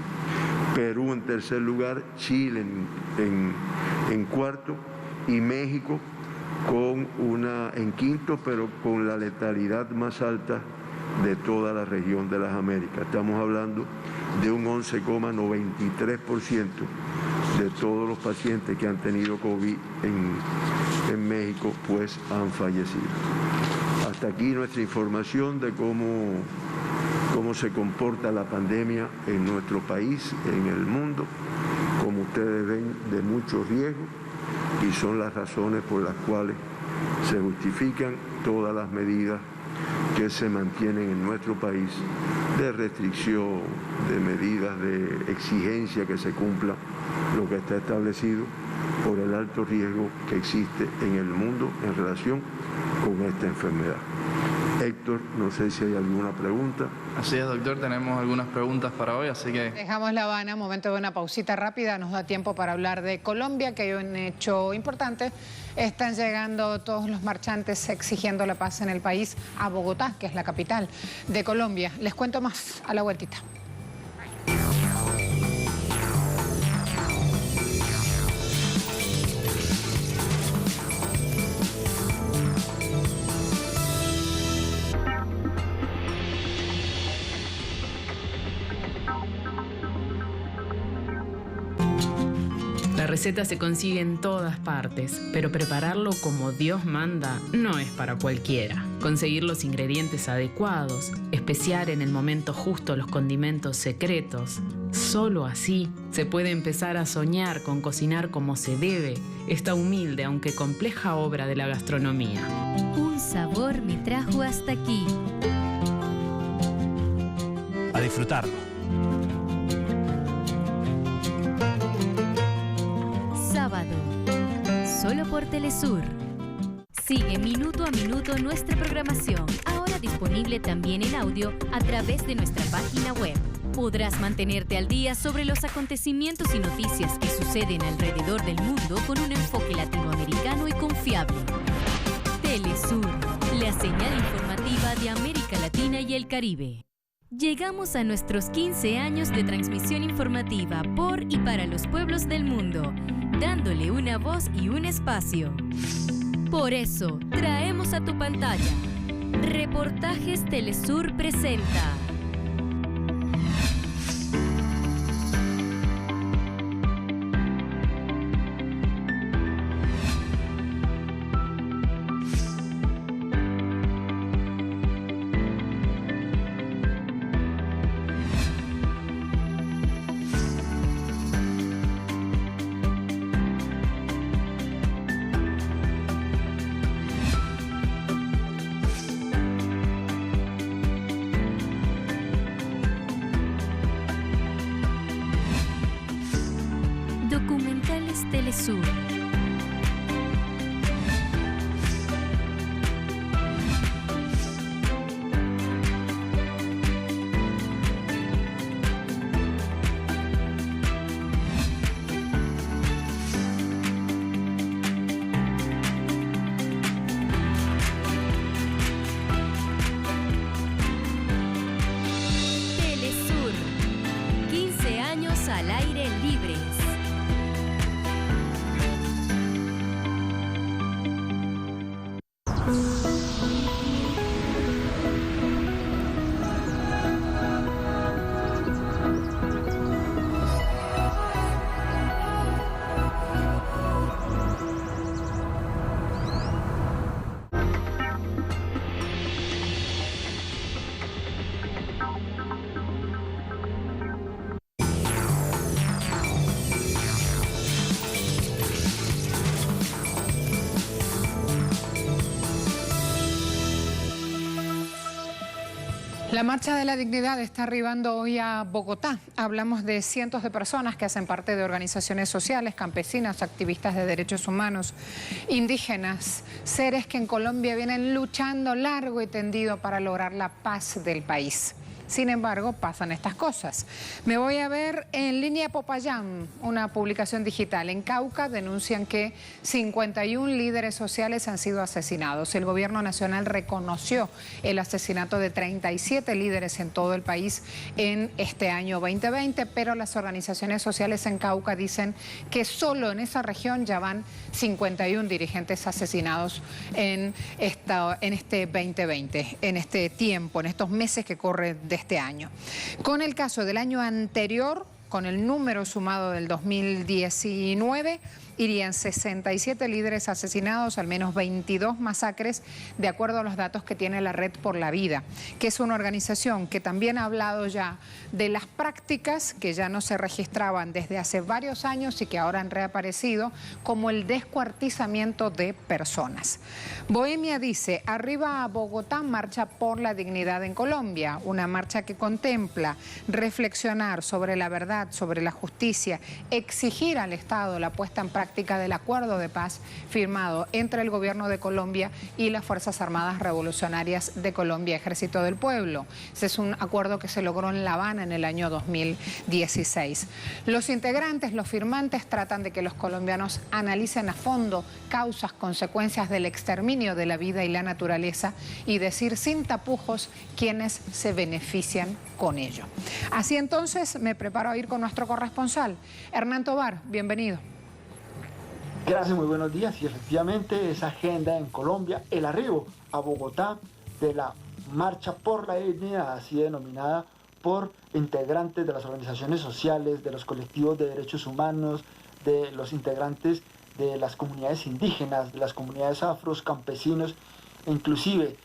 Perú en tercer lugar, Chile en cuarto y México en quinto, pero con la letalidad más alta de toda la región de las Américas. Estamos hablando de un 11,93% de todos los pacientes que han tenido COVID en México, pues han fallecido. Hasta aquí nuestra información de cómo se comporta la pandemia en nuestro país, en el mundo. Como ustedes ven, de mucho riesgo, y son las razones por las cuales se justifican todas las medidas que se mantienen en nuestro país de restricción, de medidas de exigencia que se cumpla lo que está establecido por el alto riesgo que existe en el mundo en relación con esta enfermedad. Héctor, no sé si hay alguna pregunta. Así es, doctor, tenemos algunas preguntas para hoy, así que... Dejamos La Habana, momento de una pausita rápida, nos da tiempo para hablar de Colombia, que hay un hecho importante. Están llegando todos los marchantes exigiendo la paz en el país a Bogotá, que es la capital de Colombia. Les cuento más a la vueltita. La receta se consigue en todas partes, pero prepararlo como Dios manda no es para cualquiera. Conseguir los ingredientes adecuados, especiar en el momento justo los condimentos secretos. Solo así se puede empezar a soñar con cocinar como se debe esta humilde aunque compleja obra de la gastronomía. Un sabor me trajo hasta aquí. A disfrutarlo. Sábado, solo por Telesur. Sigue minuto a minuto nuestra programación, ahora disponible también en audio a través de nuestra página web. Podrás mantenerte al día sobre los acontecimientos y noticias que suceden alrededor del mundo con un enfoque latinoamericano y confiable. Telesur, la señal informativa de América Latina y el Caribe. Llegamos a nuestros 15 años de transmisión informativa por y para los pueblos del mundo, dándole una voz y un espacio. Por eso, traemos a tu pantalla Reportajes Telesur presenta. Documentales Telesur. La Marcha de la Dignidad está arribando hoy a Bogotá. Hablamos de cientos de personas que hacen parte de organizaciones sociales, campesinas, activistas de derechos humanos, indígenas, seres que en Colombia vienen luchando largo y tendido para lograr la paz del país. Sin embargo, pasan estas cosas. Me voy a ver en línea Popayán, una publicación digital. En Cauca denuncian que 51 líderes sociales han sido asesinados. El gobierno nacional reconoció el asesinato de 37 líderes en todo el país en este año 2020, pero las organizaciones sociales en Cauca dicen que solo en esa región ya van 51 dirigentes asesinados en este 2020, en este tiempo, en estos meses que corren de este año. Con el caso del año anterior, con el número sumado del 2019, irían 67 líderes asesinados, al menos 22 masacres, de acuerdo a los datos que tiene la Red por la Vida, que es una organización que también ha hablado ya de las prácticas que ya no se registraban desde hace varios años y que ahora han reaparecido, como el descuartizamiento de personas. Bohemia dice: arriba a Bogotá, marcha por la dignidad en Colombia, una marcha que contempla reflexionar sobre la verdad, sobre la justicia, exigir al Estado la puesta en práctica del acuerdo de paz firmado entre el gobierno de Colombia y las Fuerzas Armadas Revolucionarias de Colombia, Ejército del Pueblo. Ese es un acuerdo que se logró en La Habana en el año 2016. Los integrantes, los firmantes, tratan de que los colombianos analicen a fondo causas, consecuencias del exterminio de la vida y la naturaleza y decir sin tapujos quiénes se benefician con ello. Así entonces me preparo a ir con nuestro corresponsal, Hernán Tovar. Bienvenido. Gracias, muy buenos días. Y efectivamente esa agenda en Colombia, el arribo a Bogotá de la Marcha por la Dignidad, así denominada por integrantes de las organizaciones sociales, de los colectivos de derechos humanos, de los integrantes de las comunidades indígenas, de las comunidades afros, campesinos, e inclusive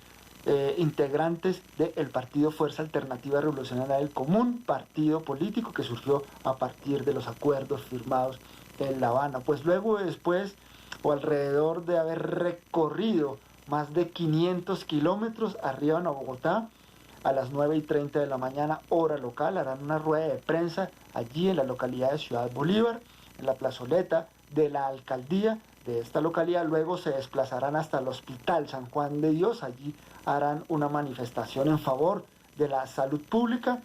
integrantes del partido Fuerza Alternativa Revolucionaria del Común, partido político que surgió a partir de los acuerdos firmados en La Habana. Pues luego, después, o alrededor de haber recorrido más de 500 kilómetros, arriban a Bogotá a las 9:30 de la mañana, hora local. Harán una rueda de prensa allí en la localidad de Ciudad Bolívar, en la plazoleta de la alcaldía de esta localidad. Luego se desplazarán hasta el Hospital San Juan de Dios. Allí harán una manifestación en favor de la salud pública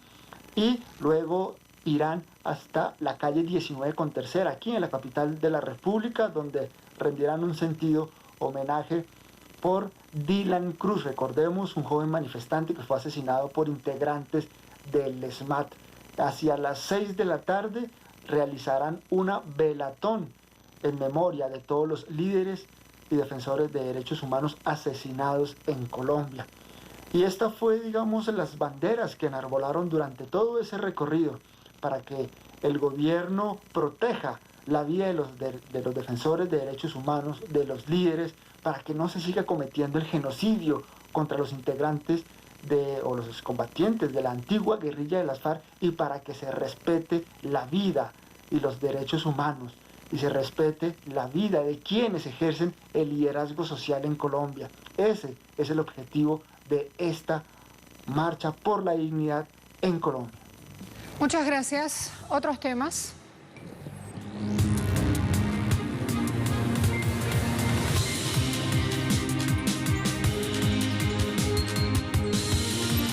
y luego irán hasta la calle 19 con Tercera, aquí en la capital de la República, donde rendirán un sentido homenaje por Dylan Cruz. Recordemos, un joven manifestante que fue asesinado por integrantes del SMAT. Hacia las 6 de la tarde realizarán una velatón en memoria de todos los líderes y defensores de derechos humanos asesinados en Colombia. Y esta fue, digamos, las banderas que enarbolaron durante todo ese recorrido para que el gobierno proteja la vida de los defensores de derechos humanos, de los líderes, para que no se siga cometiendo el genocidio contra los integrantes o los combatientes de la antigua guerrilla de las FARC, y para que se respete la vida y los derechos humanos y se respete la vida de quienes ejercen el liderazgo social en Colombia. Ese es el objetivo de esta Marcha por la Dignidad en Colombia. Muchas gracias. ¿Otros temas?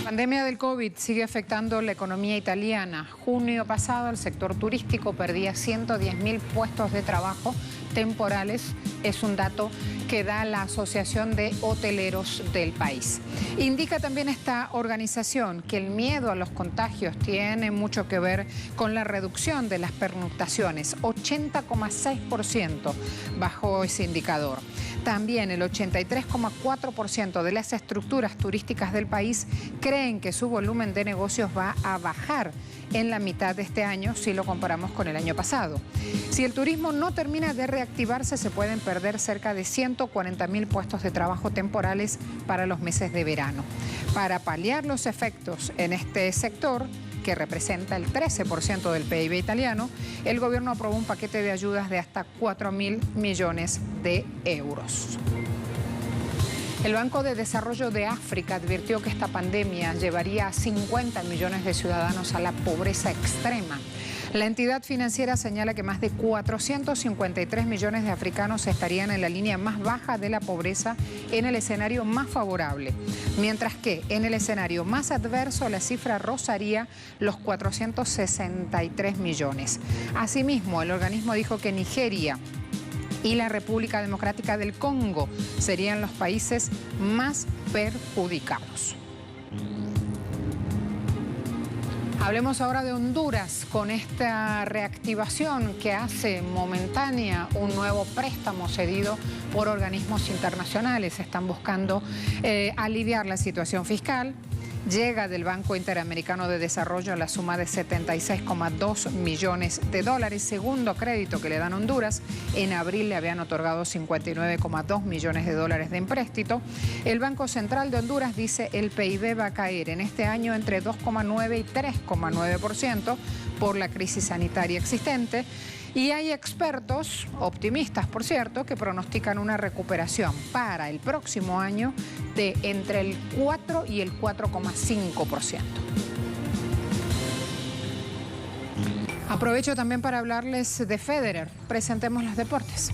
La pandemia del COVID sigue afectando la economía italiana. Junio pasado el sector turístico perdía 110.000 puestos de trabajo temporales. Es un dato que da la Asociación de Hoteleros del país. Indica también esta organización que el miedo a los contagios tiene mucho que ver con la reducción de las pernoctaciones, 80,6% bajó ese indicador. También el 83,4% de las estructuras turísticas del país creen que su volumen de negocios va a bajar en la mitad de este año si lo comparamos con el año pasado. Si el turismo no termina de reactivarse, se pueden perder cerca de 140.000 puestos de trabajo temporales para los meses de verano. Para paliar los efectos en este sector, que representa el 13% del PIB italiano, el gobierno aprobó un paquete de ayudas de hasta 4.000 millones de euros. El Banco de Desarrollo de África advirtió que esta pandemia llevaría a 50 millones de ciudadanos a la pobreza extrema. La entidad financiera señala que más de 453 millones de africanos estarían en la línea más baja de la pobreza en el escenario más favorable, mientras que en el escenario más adverso la cifra rozaría los 463 millones. Asimismo, el organismo dijo que Nigeria y la República Democrática del Congo serían los países más perjudicados. Hablemos ahora de Honduras, con esta reactivación que hace momentánea un nuevo préstamo cedido por organismos internacionales. Están buscando aliviar la situación fiscal. Llega del Banco Interamericano de Desarrollo la suma de 76,2 millones de dólares, segundo crédito que le dan a Honduras. En abril le habían otorgado 59,2 millones de dólares de empréstito. El Banco Central de Honduras dice el PIB va a caer en este año entre 2,9 y 3,9% por la crisis sanitaria existente. Y hay expertos, optimistas por cierto, que pronostican una recuperación para el próximo año de entre el 4 y el 4,5%. Aprovecho también para hablarles de Federer. Presentemos los deportes.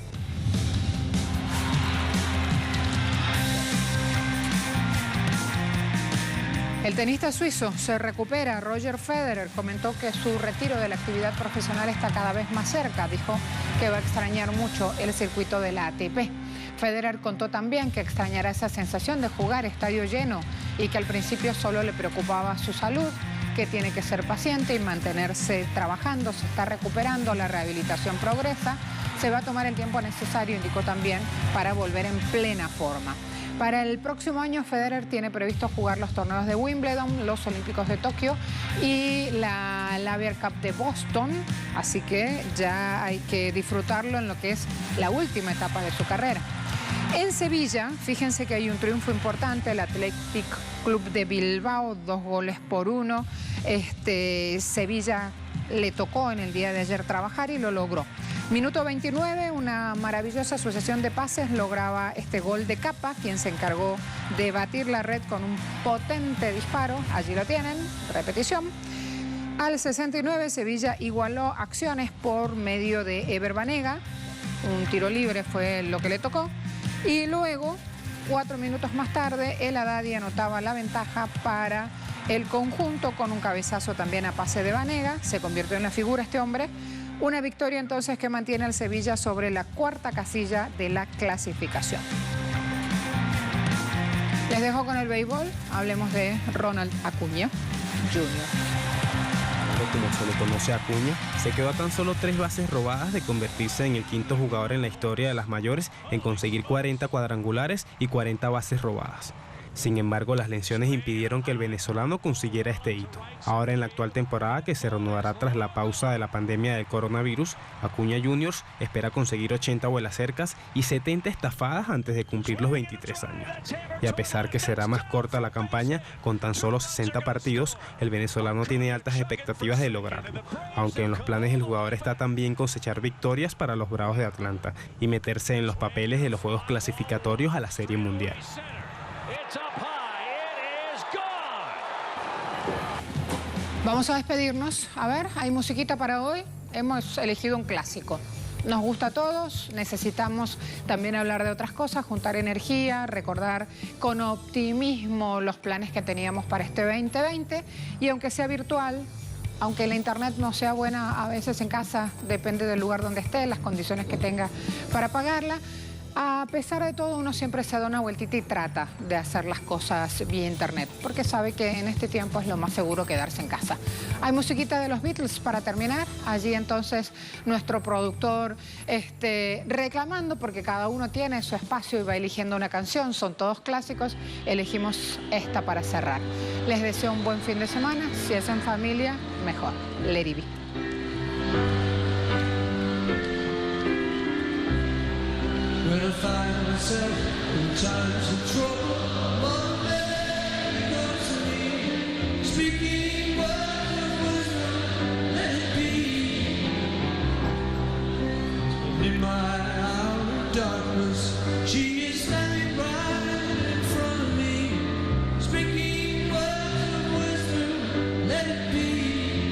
El tenista suizo se recupera. Roger Federer comentó que su retiro de la actividad profesional está cada vez más cerca. Dijo que va a extrañar mucho el circuito de la ATP. Federer contó también que extrañará esa sensación de jugar estadio lleno y que al principio solo le preocupaba su salud, que tiene que ser paciente y mantenerse trabajando. Se está recuperando, la rehabilitación progresa. Se va a tomar el tiempo necesario, indicó también, para volver en plena forma. Para el próximo año, Federer tiene previsto jugar los torneos de Wimbledon, los Olímpicos de Tokio y la Laver Cup de Boston. Así que ya hay que disfrutarlo en lo que es la última etapa de su carrera. En Sevilla, fíjense que hay un triunfo importante, el Athletic Club de Bilbao, 2-1. Sevilla le tocó en el día de ayer trabajar y lo logró. Minuto 29, una maravillosa sucesión de pases lograba este gol de Capa, quien se encargó de batir la red con un potente disparo. Allí lo tienen, repetición. Al 69, Sevilla igualó acciones por medio de Ever Banega. Un tiro libre fue lo que le tocó. Y luego, 4 minutos más tarde, el Haddadi anotaba la ventaja para el conjunto con un cabezazo también a pase de Banega. Se convirtió en la figura este hombre. Una victoria entonces que mantiene al Sevilla sobre la cuarta casilla de la clasificación. Les dejo con el béisbol. Hablemos de Ronald Acuña Jr. Como se le conoce a Acuña, se quedó a tan solo 3 bases robadas de convertirse en el quinto jugador en la historia de las mayores en conseguir 40 cuadrangulares y 40 bases robadas. Sin embargo, las lesiones impidieron que el venezolano consiguiera este hito. Ahora, en la actual temporada, que se reanudará tras la pausa de la pandemia del coronavirus, Acuña Jr. espera conseguir 80 vuelas cercas y 70 estafadas antes de cumplir los 23 años. Y a pesar que será más corta la campaña, con tan solo 60 partidos, el venezolano tiene altas expectativas de lograrlo, aunque en los planes del jugador está también cosechar victorias para los Bravos de Atlanta y meterse en los papeles de los juegos clasificatorios a la Serie Mundial. Vamos a despedirnos. A ver, hay musiquita para hoy. Hemos elegido un clásico. Nos gusta a todos, necesitamos también hablar de otras cosas, juntar energía, recordar con optimismo los planes que teníamos para este 2020 y aunque sea virtual, aunque la internet no sea buena a veces en casa, depende del lugar donde esté, las condiciones que tenga para pagarla. A pesar de todo, uno siempre se da una vueltita y trata de hacer las cosas vía internet, porque sabe que en este tiempo es lo más seguro quedarse en casa. Hay musiquita de los Beatles para terminar. Allí entonces nuestro productor reclamando, porque cada uno tiene su espacio y va eligiendo una canción, son todos clásicos, elegimos esta para cerrar. Les deseo un buen fin de semana, si es en familia, mejor. Let it be. When I find myself in times of trouble, one day comes to me, speaking words of wisdom, let it be. In my hour of darkness,